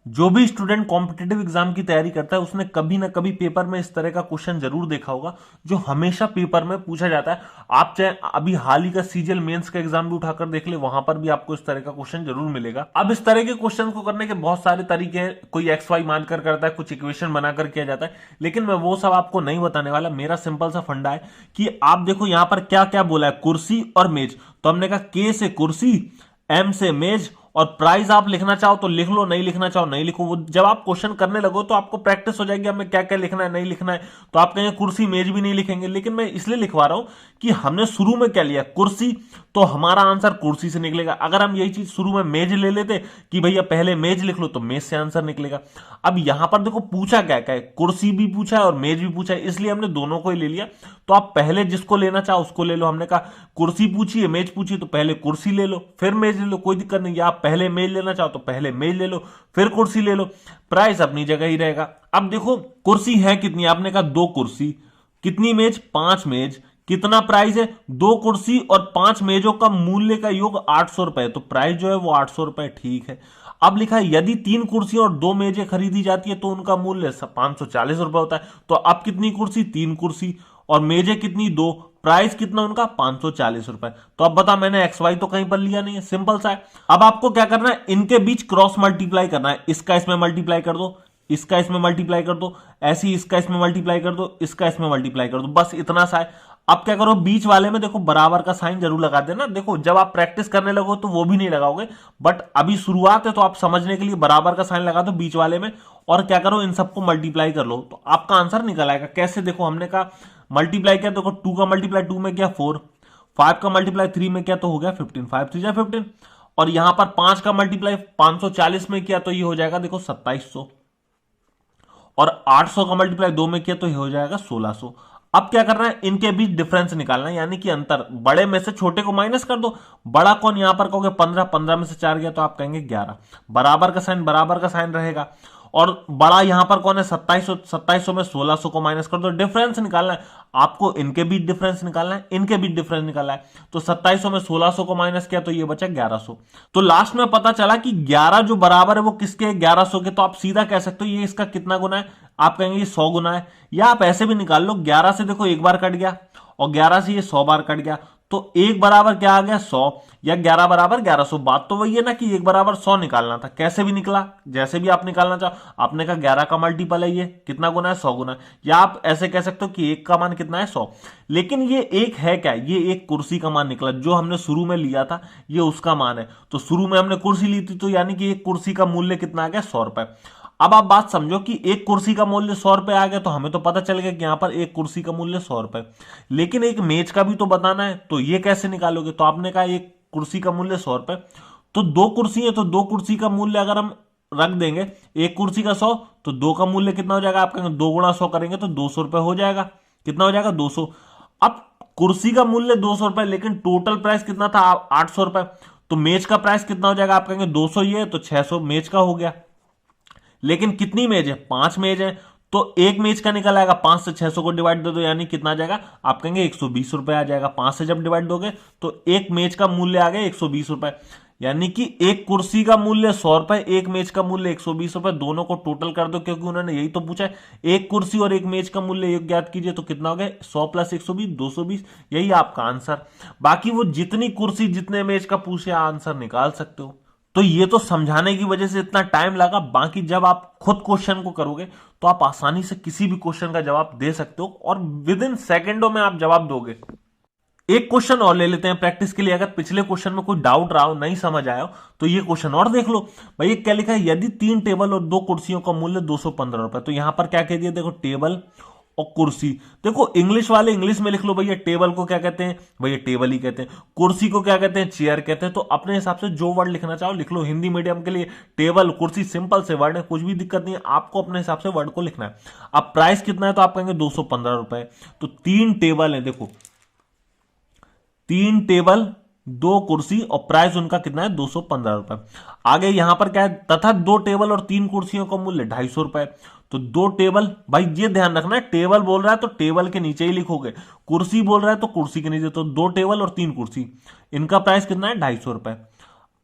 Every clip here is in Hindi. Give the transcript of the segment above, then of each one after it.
जो भी स्टूडेंट कॉम्पिटिटिव एग्जाम की तैयारी करता है उसने कभी ना कभी पेपर में इस तरह का क्वेश्चन जरूर देखा होगा, जो हमेशा पेपर में पूछा जाता है। आप चाहे अभी हाल ही का सीजीएल मेंस का एग्जाम भी उठाकर देख ले, वहां पर भी आपको इस तरह का क्वेश्चन जरूर मिलेगा। अब इस तरह के क्वेश्चन को करने के बहुत सारे तरीके हैं, कोई एक्स वाई मानकर करता है, कुछ इक्वेशन बनाकर किया जाता है, लेकिन मैं वो सब आपको नहीं बताने वाला। मेरा सिंपल सा फंडा है कि आप देखो यहां पर क्या क्या बोला है, कुर्सी और मेज। तो हमने कहा के से कुर्सी, एम से मेज, और प्राइस आप लिखना चाहो तो लिख लो, नहीं लिखना चाहो नहीं लिखो। वो जब आप क्वेश्चन करने लगो तो आपको प्रैक्टिस हो जाएगी हमें क्या क्या लिखना है नहीं लिखना है। तो आप कहेंगे कुर्सी मेज भी नहीं लिखेंगे, लेकिन मैं इसलिए लिखवा रहा हूं कि हमने शुरू में क्या लिया, कुर्सी, तो हमारा आंसर कुर्सी से निकलेगा। अगर हम यही चीज शुरू में मेज ले लेते कि भैया पहले मेज लिख लो, तो मेज से आंसर निकलेगा। अब यहां पर देखो पूछा क्या क्या है, कुर्सी भी पूछा है और मेज भी पूछा है, इसलिए हमने दोनों को ही ले लिया। तो आप पहले जिसको लेना चाहो उसको ले लो। हमने कहा कुर्सी पूछी है मेज पूछी, तो पहले कुर्सी ले लो फिर मेज ले लो, कोई दिक्कत नहीं। या आप पहले मेज लेना चाहो तो पहले मेज ले लो फिर कुर्सी ले लो, प्राइस अपनी जगह ही रहेगा। अब देखो कुर्सी है कितनी, आपने कहा दो कुर्सी, कितनी मेज, पांच मेज, कितना प्राइस है, दो कुर्सी और पांच मेजों का मूल्य का योग 800 रुपए, तो प्राइस जो है वो 800 रुपए, ठीक है। अब लिखा है यदि तीन कुर्सी और दो मेजें खरीदी जाती है तो उनका मूल्य 540 रुपए होता है। तो अब कितनी कुर्सी, तीन कुर्सी, और मेजें कितनी, दो, प्राइस कितना उनका, 540 रुपए। तो अब बता, मैंने एक्स वाई तो कहीं पर लिया नहीं है, सिंपल सा है। अब आपको क्या करना है, इनके बीच क्रॉस मल्टीप्लाई करना है। इसका इसमें मल्टीप्लाई कर दो, इसका इसमें मल्टीप्लाई कर दो, ऐसे ही इसका इसमें मल्टीप्लाई कर दो, इसका इसमें मल्टीप्लाई कर दो, बस इतना सा है। अब क्या करो, बीच वाले में देखो बराबर का साइन जरूर लगा देना। देखो जब आप प्रैक्टिस करने लगो तो वो भी नहीं लगाओगे, बट अभी शुरुआत है तो आप समझने के लिए बराबर का साइन लगा दो बीच वाले में, और क्या करो इन सबको मल्टीप्लाई कर लो, तो आपका आंसर निकल आएगा। कैसे, देखो हमने कहा मल्टीप्लाई किया, देखो टू का मल्टीप्लाई टू में किया 4, 5 का मल्टीप्लाई 3 में किया तो हो गया 15, 5 3 15, और यहां पर 5 का मल्टीप्लाई 540 में किया तो ये हो जाएगा देखो 2700, और 800 का मल्टीप्लाई 2 में किया तो ये हो जाएगा 1600। अब क्या करना है, इनके बीच डिफरेंस निकालना है, यानी कि अंतर। बड़े में से छोटे को माइनस कर दो। बड़ा कौन, यहां पर कहोगे 15, 15 में से 4 गया तो आप कहेंगे 11, बराबर का साइन रहेगा। और बड़ा यहां पर कौन है, 2700, 2700 में 1600 को माइनस कर दो, डिफरेंस निकालना है आपको। इनके बीच डिफरेंस निकालना है, इनके बीच डिफरेंस निकालना है। तो 2700 में 1600 को माइनस किया तो ये बचा 1100। तो लास्ट में पता चला कि 11 जो बराबर है वो किसके, 1100 के। तो आप सीधा कह सकते हो ये इसका कितना गुना है, आप कहेंगे ये 100 गुना है। या आप ऐसे भी निकाल लो, 11 से देखो एक बार कट गया और 11 से ये 100 बार कट गया, तो एक बराबर क्या आ गया 100, या 11 बराबर 1100। बात तो वही है ना कि एक बराबर 100 निकालना था। कैसे भी निकला, जैसे भी आप निकालना चाहो, आपने कहा 11 का मल्टीपल है, ये कितना गुना है, 100 गुना है। या आप ऐसे कह सकते हो कि एक का मान कितना है, 100। लेकिन ये एक है क्या, ये एक कुर्सी का मान निकला, जो हमने शुरू में लिया था ये उसका मान है। तो शुरू में हमने कुर्सी ली थी, तो यानी कि एक कुर्सी का मूल्य कितना आ गया, 100 रुपए। अब आप बात समझो कि एक कुर्सी का मूल्य 100 रुपए आ गया, तो हमें तो पता चल गया कि यहां पर एक कुर्सी का मूल्य 100 रुपए, लेकिन एक मेज का भी तो बताना है, तो ये कैसे निकालोगे। तो आपने कहा एक कुर्सी का मूल्य 100 रुपए, तो दो कुर्सी है, तो दो कुर्सी का मूल्य अगर हम रख देंगे, एक कुर्सी का 100, तो दो का मूल्य कितना हो जाएगा, आप कहेंगे 2 गुणा 100 करेंगे तो 200 रुपए हो जाएगा। कितना हो जाएगा, 200। अब कुर्सी का मूल्य 200 रुपए, लेकिन टोटल प्राइस कितना था, 800 रुपए। तो मेज का प्राइस कितना हो जाएगा, आप कहेंगे 200 ये तो 600 मेज का हो गया। लेकिन कितनी मेज है, 5 मेज है, तो एक मेज का निकल आएगा, 5 से 600 को डिवाइड दे दो, यानी कितना आ जाएगा, आप कहेंगे 120 रुपए आ जाएगा। 5 से जब डिवाइड दोगे तो एक मेज का मूल्य आ गया 120 रुपए, यानी कि एक कुर्सी का मूल्य 100 रुपए, एक मेज का मूल्य 120 रुपए। दोनों को टोटल कर दो, क्योंकि उन्होंने यही तो पूछा है, एक कुर्सी और एक मेज का मूल्य एक ज्ञात कीजिए, तो कितना हो गया 100 प्लस 120, 220। यही आपका आंसर। बाकी वो जितनी कुर्सी जितने मेज का पूछे आंसर निकाल सकते हो। तो ये तो समझाने की वजह से इतना टाइम लगा, बाकी जब आप खुद क्वेश्चन को करोगे तो आप आसानी से किसी भी क्वेश्चन का जवाब दे सकते हो, और विद इन सेकेंडों में आप जवाब दोगे। एक क्वेश्चन और ले लेते हैं प्रैक्टिस के लिए। अगर पिछले क्वेश्चन में कोई डाउट रहा हो, नहीं समझ आया हो, तो ये क्वेश्चन और देख लो। भाई क्या लिखा है, यदि 3 टेबल और 2 कुर्सियों का मूल्य 215 रुपए। तो यहां पर क्या कह दिया, देखो टेबल और कुर्सी। देखो इंग्लिश वाले इंग्लिश में लिख लो, भैया टेबल को क्या कहते हैं, भैया टेबल ही कहते हैं। कुर्सी को क्या कहते हैं, चेयर कहते हैं। तो अपने हिसाब से जो वर्ड लिखना चाहो लिख लो। हिंदी मीडियम के लिए टेबल कुर्सी सिंपल से वर्ड है, कुछ भी दिक्कत नहीं है, आपको अपने हिसाब से वर्ड को लिखना है। अब प्राइस कितना है, तो आप कहेंगे 215 रुपए। तो 3 टेबल है, देखो 3 टेबल 2 कुर्सी, और प्राइस उनका कितना है 215 रुपए। आगे यहां पर क्या है, तथा 2 टेबल और 3 कुर्सियों का मूल्य 250 रुपए। तो 2 टेबल, भाई ये ध्यान रखना है, टेबल बोल रहा है तो टेबल के नीचे ही लिखोगे, कुर्सी बोल रहा है तो कुर्सी के नीचे। तो 2 टेबल और 3 कुर्सी, इनका प्राइस कितना है 250 रुपए।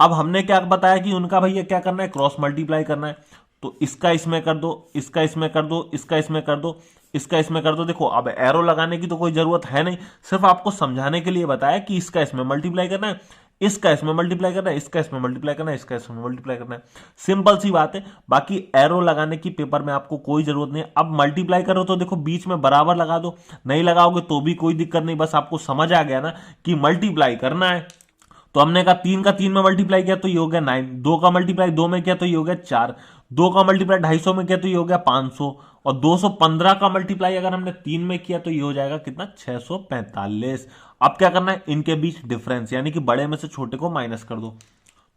अब हमने क्या बताया कि उनका भैया क्या करना है, क्रॉस मल्टीप्लाई करना है। तो इसका इसमें कर दो, इसका इसमें कर दो, इसका इसमें कर दो, इसका इसमें कर दो। देखो अब एरो लगाने की तो कोई जरूरत है नहीं, सिर्फ आपको समझाने के लिए बताया कि इसका इसमें मल्टीप्लाई करना है, इसका इसमें मल्टीप्लाई करना है, इसका इसमें मल्टीप्लाई करना है, इसका इसमें मल्टीप्लाई करना है। सिंपल सी बात है, बाकी एरो लगाने की पेपर में आपको कोई जरूरत नहीं है। अब मल्टीप्लाई करो तो देखो बीच में बराबर लगा दो, नहीं लगाओगे तो भी कोई दिक्कत नहीं, बस आपको समझ आ गया ना कि मल्टीप्लाई करना है। तो हमने कहा 3 का 3 में मल्टीप्लाई किया तो ये हो गया 9, 2 का मल्टीप्लाई 2 में किया तो ये हो गया 4, 2 का मल्टीप्लाई 250 में किया तो ये हो गया 500, और 215 का मल्टीप्लाई अगर हमने 3 में किया तो ये हो जाएगा कितना, 645। अब क्या करना है, इनके बीच डिफरेंस यानी कि बड़े में से छोटे को माइनस कर दो।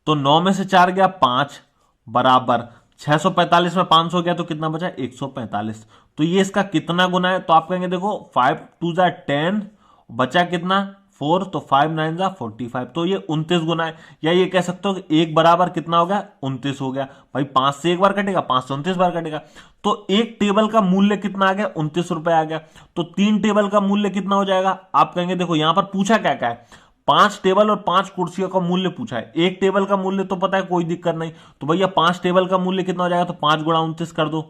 तो 9 में से 4 गया 5 बराबर 645 में 500 गया तो कितना बचा, 145। तो ये इसका कितना गुना है, तो आप कहेंगे देखो 5 2 जा 10, बचा कितना 4, तो 5 9 जा 45, तो ये 29 गुना है। या ये कह सकते हो कि एक बराबर कितना हो गया, 29 हो गया। भाई 5 से एक बार कटेगा, 5 से 29 बार कटेगा, तो एक टेबल का मूल्य कितना आ गया, 29 रुपए आ गया। तो 3 टेबल का मूल्य कितना हो जाएगा, आप कहेंगे देखो यहां पर पूछा क्या क्या है, 5 टेबल और 5 कुर्सियों का मूल्य पूछा है। एक टेबल का मूल्य तो पता है, कोई दिक्कत नहीं। तो भैया 5 टेबल का मूल्य कितना हो जाएगा, तो 5 गुणा 29 कर दो,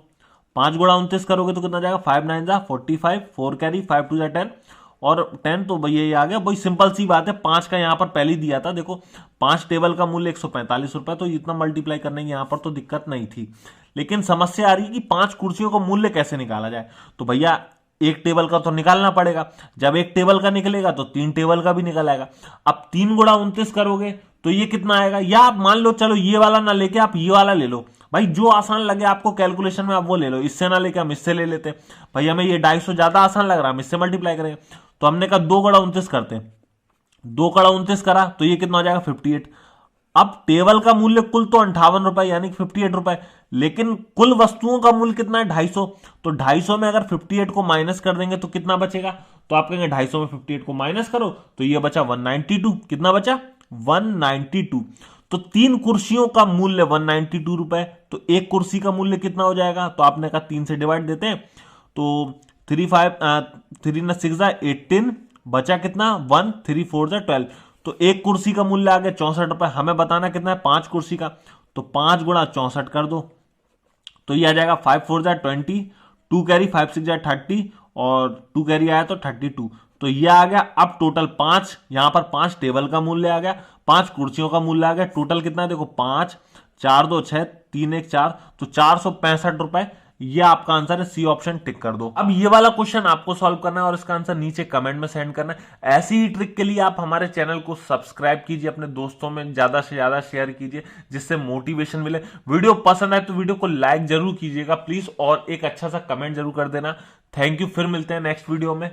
5 गुणा 29 करोगे तो कितना जाएगा, 5 9 जा 45, 4 कैरी 5 2 जा 10, और 10, तो भैया ये आ गया। भाई सिंपल सी बात है, 5 का यहां पर पहले ही दिया था, देखो 5 टेबल का मूल्य 145 रुपए, तो इतना मल्टीप्लाई करने की यहां पर तो दिक्कत नहीं थी। लेकिन समस्या आ रही है कि 5 कुर्सियों का मूल्य कैसे निकाला जाए। तो भैया एक टेबल का तो निकालना पड़ेगा, जब एक टेबल का निकलेगा तो 3 टेबल का भी निकल आएगा। अब 3 गुणा 29 करोगे तो ये कितना आएगा, या आप मान लो चलो ये वाला ना लेके आप ये वाला ले लो, भाई जो आसान लगे आपको कैलकुलेशन में आप वो ले लो, इससे ना लेके हम इससे ले लेते। भाई हमें ये 250 ज्यादा आसान लग रहा है, हम इससे मल्टीप्लाई करेंगे। तो हमने कहा 2 गुणा 29 करते हैं, 2 गुणा 29 करा तो ये कितना हो जाएगा, 58। अब टेबल का मूल्य कुल तो 58 रुपए यानी 58 रुपए, लेकिन कुल वस्तुओं का मूल्य कितना है, 250। तो 250 में अगर 58 को माइनस कर देंगे तो कितना बचेगा, तो आप कहेंगे 250 में 58 को माइनस करो तो ये बचा 192। कितना बचा, 192। तो 3 कुर्सियों का मूल्य 192 रुपए, तो एक कुर्सी का मूल्य कितना हो जाएगा, तो आपने कहा 3 से डिवाइड देते हैं, तो 3 6 18, बचा कितना 1, 3 4 12, तो एक कुर्सी का मूल्य आ गया 64 रुपए। हमें बताना कितना है 5 कुर्सी का, तो 5 गुणा 64 कर दो, तो ये आ जाएगा 5 4 20, 2 कैरी 5 6 30, और 2 कैरी आया तो 32। तो ये आ गया। अब टोटल 5, यहां पर 5 टेबल का मूल्य आ गया, 5 कुर्सियों का मूल्य आ गया, टोटल कितना है देखो 5 4 2 6 3 1 4, तो 465 रुपए। ये आपका आंसर है, सी ऑप्शन टिक कर दो। अब ये वाला क्वेश्चन आपको सॉल्व करना है और इसका आंसर नीचे कमेंट में सेंड करना है। ऐसी ही ट्रिक के लिए आप हमारे चैनल को सब्सक्राइब कीजिए, अपने दोस्तों में ज्यादा से ज्यादा शेयर कीजिए, जिससे मोटिवेशन मिले। वीडियो पसंद आए तो वीडियो को लाइक जरूर कीजिएगा प्लीज, और एक अच्छा सा कमेंट जरूर कर देना। थैंक यू, फिर मिलते हैं नेक्स्ट वीडियो में।